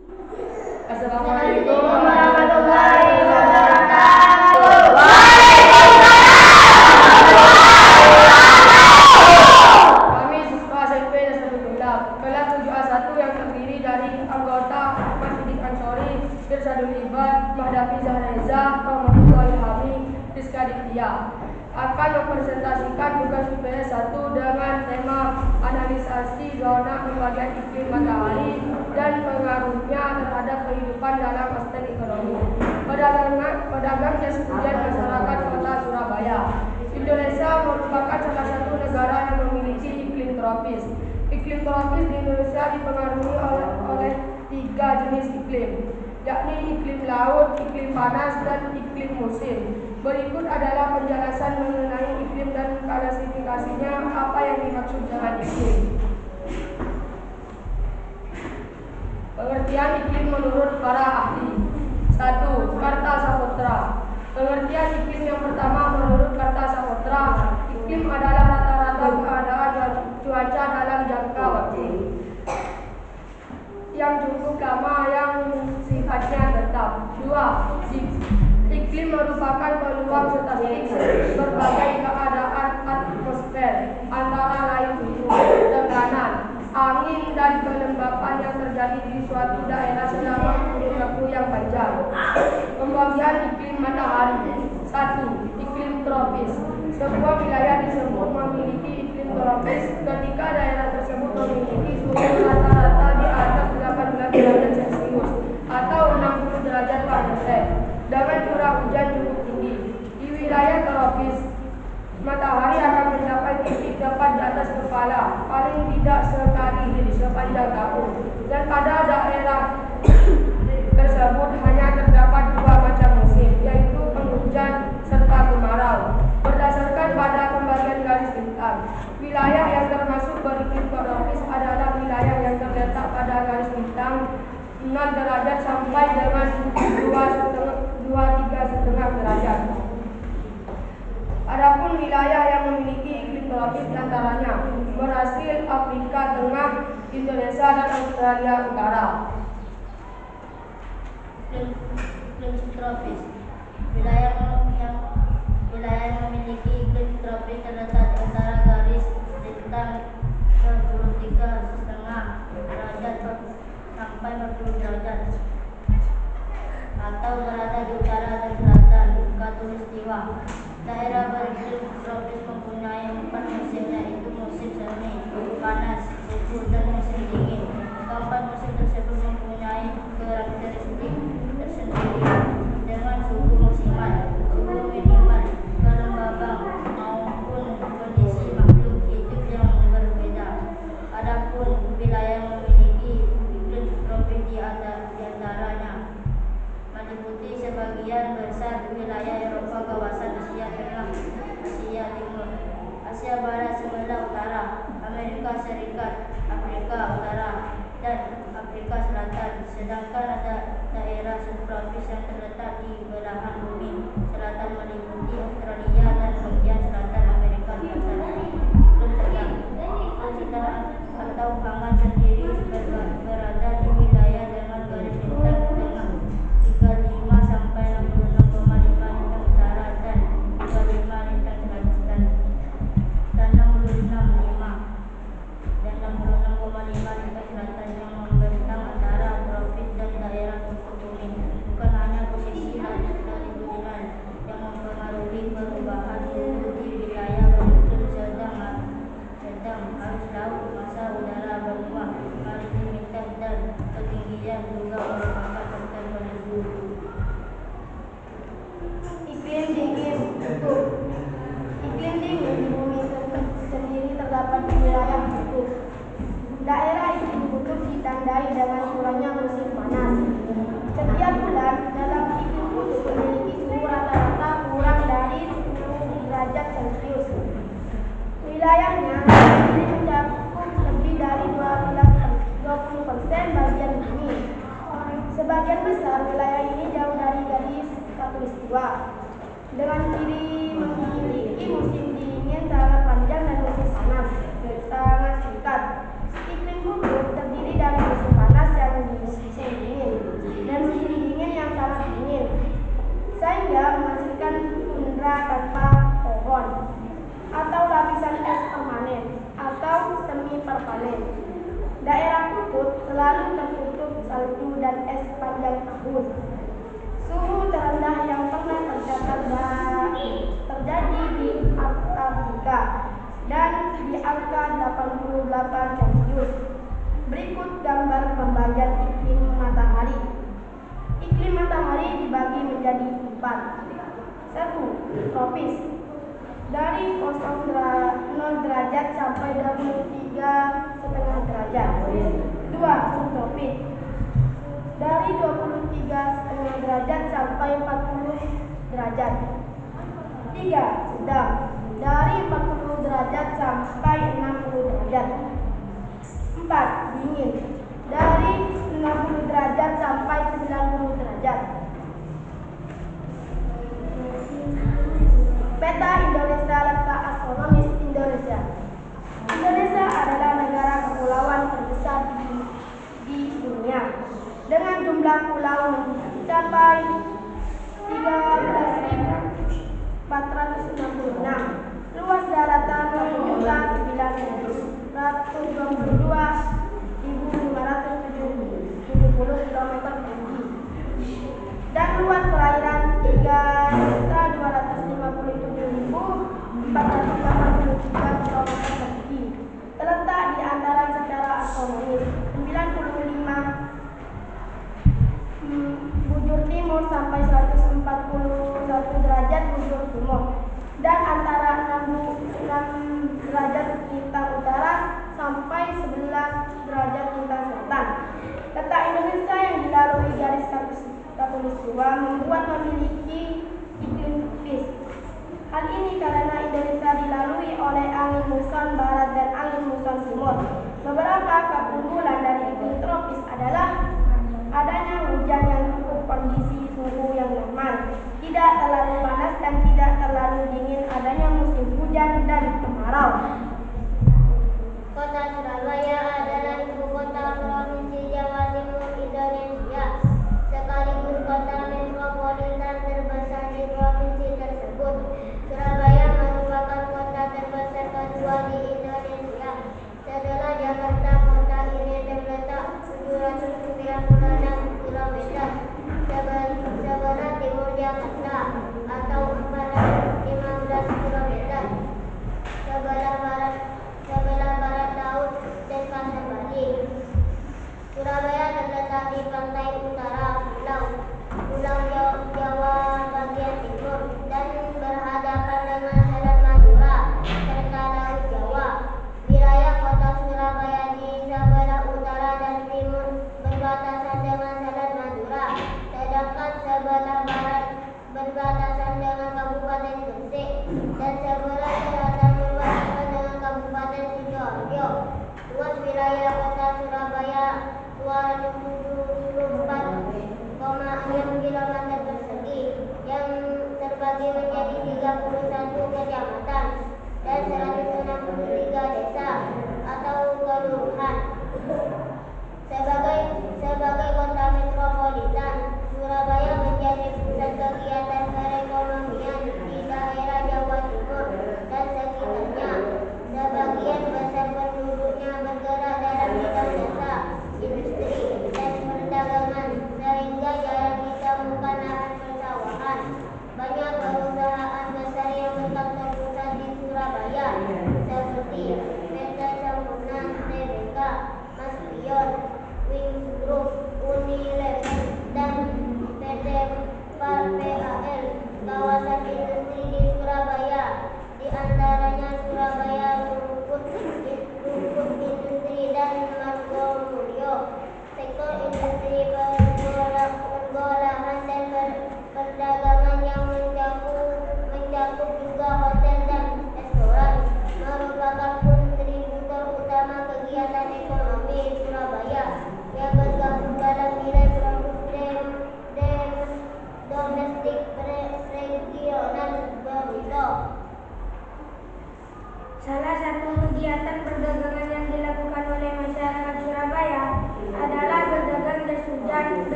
Assalamualaikum warahmatullahi wabarakatuh. Kami siswa SMP Dasar Gundam kelas 7A1 yang terdiri dari anggota Mas Sidik Ansori, Irsadul Ibad, Mahdafi Zahreza, Rahmatul Ilhami, Rizka Ditya akan mempresentasikan tugas UPS 1 dengan tema analisasi zona pembagian iklim matahari dan pengaruhnya terhadap kehidupan dalam aspek ekonomi, pedagang jas hujan masyarakat kota Surabaya. Indonesia merupakan salah satu negara yang memiliki iklim tropis. Iklim tropis di Indonesia dipengaruhi oleh 3 jenis iklim, yakni iklim laut, iklim panas, dan iklim musim. Berikut adalah penjelasan mengenai iklim dan klasifikasinya, apa yang dimaksud dengan iklim. Pengertian iklim menurut para ahli. 1. Karta Saputra. Pengertian iklim yang pertama menurut Karta Saputra, iklim adalah rata-rata keadaan cuaca dalam jangka waktu yang cukup lama yang sifatnya tetap. 2. Iklim merupakan peluang statistik berbagai keadaan atmosfer, antara lain suhu, tekanan, angin, dan kelembapan yang terjadi di suatu daerah selama kurun waktu yang panjang. Pembagian iklim matahari. 1. Iklim tropis. Sebuah wilayah disebut memiliki iklim tropis ketika daerah tersebut memiliki suhu rata-rata di atas 18 derajat Celcius atau 60 derajat Fahrenheit dengan curah hujan cukup tinggi. Di wilayah tropis, matahari akan mencapai titik tepat di atas kepala paling tidak sekali di sepanjang tahun, dan pada daerah tersebut hanya terdapat 2 macam musim, yaitu penghujan serta kemarau. Berdasarkan pada pembagian garis bintang, wilayah yang termasuk beriklim tropis adalah wilayah yang terletak pada garis bintang 0 derajat sampai dengan 23,5 derajat. Adapun wilayah yang memiliki iklim tropis diantaranya Brasil, Afrika Tengah, Indonesia, dan Australia Utara. Iklim subtropis. Wilayah yang memiliki iklim tropis terletak di antara garis bintang 23,5 derajat sampai 40 derajat atau berada di utara dan selatan khatulistiwa. Daerah beriklim tropis mempunyai 4 musim, yaitu musim semi, panas, suhu, dan musim dingin. Keempat musim tersebut mempunyai karakteristik tersendiri dengan suhu maksimal, suhu minimal, kelembaban maupun kondisi makhluk hidup yang berbeda. Adapun wilayah yang memiliki iklim tropis di antaranya meliputi sebagian besar wilayah Eropa, kawasan Asia Tengah, Asia Timur, Asia Barat sebelah utara, Amerika Serikat, Afrika Utara, dan Afrika Selatan. Sedangkan ada daerah subtropis yang terletak di belahan bumi selatan meliputi Australia dan bagian selatan Amerika Selatan. Iklim sedang. Iklim sedang atau hangat sendiri berada di wilayah dengan garis bintang tengah 35 sampai 66,5 lintang utara dan 25 lintang selatan dan 66,5 lintang selatan, yang membentang antara tropis dan daerah suku bumi. Bukan hanya posisi latitudinal yang mempengaruhi perubahan suhu di wilayah beriklim sedang, arus laut, massa udara benua, maritim dan ketinggian juga merupakan faktor penentu. Iklim dingin. Iklim dingin di bumi sendiri terdapat di wilayah kutub. Daerah iklim kutub ditandai dengan kurangnya musim panas. Setiap bulan dalam iklim kutub memiliki suhu rata-rata kurang dari 10 derajat Celcius. Wilayahnya mencakup lebih dari 20% bagian bumi. Sebagian besar wilayah ini jauh dari garis khatulistiwa, dengan ciri memiliki musim dingin sangat panjang dan musim panas sangat singkat. Iklim kutub terdiri dari musim panas dan musim dingin. setiap tahun. Suhu terendah yang pernah terjadi di Antartika dan di angka 88 Celcius. Berikut gambar pembagian iklim matahari. Iklim matahari dibagi menjadi 4. 1. Tropis. Dari 0 derajat sampai 23,5 derajat. 2. Subtropis. Dari 23,5 derajat sampai 40 derajat. 3. Sedang. Dari 40 derajat sampai 60 derajat. 4. Dingin. Dari 60 derajat sampai 90 derajat. Peta Indonesia, letak astronomis Indonesia. Indonesia adalah negara kepulauan terbesar di dunia dengan jumlah pulau mencapai 13.466, luas daratan 1.922.570 km persegi, dan luas perairan 3.257.483 km persegi. Terletak di antara secara astronomis 95 bujur timur sampai 141 derajat bujur timur, dan antara 6 derajat lintang utara sampai 11 derajat lintang selatan. Letak Indonesia yang dilalui garis khatulistiwa membuat memiliki iklim tropis. Hal ini karena Indonesia dilalui oleh angin muson barat dan angin muson timur. Beberapa keunggulan dari iklim tropis adalah adanya hujan yang cukup, kondisi suhu yang normal, tidak terlalu panas dan tidak terlalu dingin, adanya musim hujan dan kemarau. Kota Surabaya adalah ibu kota provinsi Jawa Timur Indonesia, sekaligus kota metropolitan terbesar di provinsi tersebut. Surabaya merupakan kota terbesar kedua di Indonesia setelah Jakarta. Kota ini terletak 796 km sebelah timur Jakarta atau 415 km sebelah barat laut Denpasar, Bali. Surabaya terletak